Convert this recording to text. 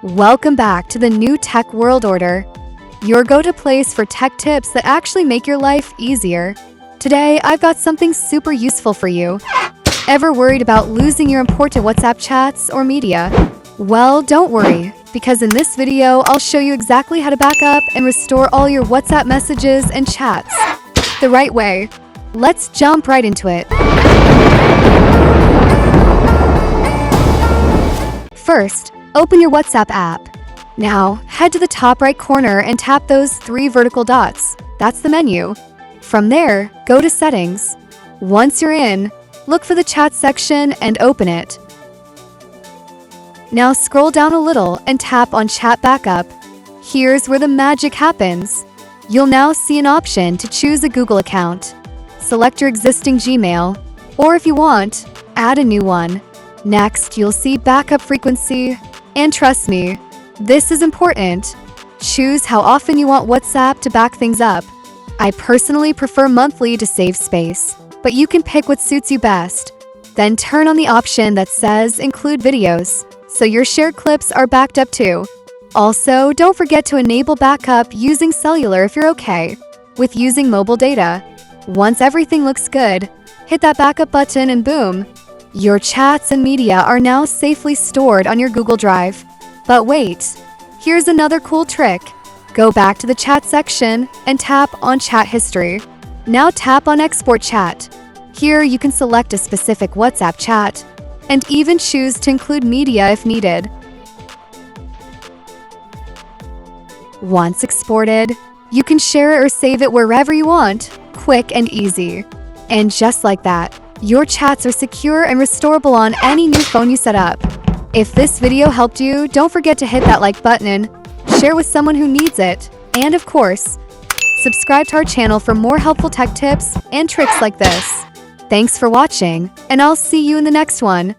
Welcome back to the new tech world order, your go-to place for tech tips that actually make your life easier. Today, I've got something super useful for you. Ever worried about losing your important WhatsApp chats or media? Well, don't worry, because in this video, I'll show you exactly how to back up and restore all your WhatsApp messages and chats the right way. Let's jump right into it. First, open your WhatsApp app. Now, head to the top right corner and tap those 3 vertical dots. That's the menu. From there, go to Settings. Once you're in, look for the Chat section and open it. Now scroll down a little and tap on Chat Backup. Here's where the magic happens. You'll now see an option to choose a Google account. Select your existing Gmail, or if you want, add a new one. Next, you'll see backup frequency, and trust me, this is important. Choose how often you want WhatsApp to back things up. I personally prefer monthly to save space, but you can pick what suits you best. Then turn on the option that says Include Videos, so your shared clips are backed up too. Also, don't forget to enable backup using cellular if you're okay with using mobile data. Once everything looks good, hit that backup button and boom, your chats and media are now safely stored on your Google Drive. But wait, here's another cool trick. Go back to the Chat section and tap on Chat History. Now tap on Export Chat. Here you can select a specific WhatsApp chat and even choose to include media if needed. Once exported, you can share it or save it wherever you want, quick and easy. And just like that, your chats are secure and restorable on any new phone you set up. If this video helped you, don't forget to hit that like button, share with someone who needs it, and of course, subscribe to our channel for more helpful tech tips and tricks like this. Thanks for watching, and I'll see you in the next one.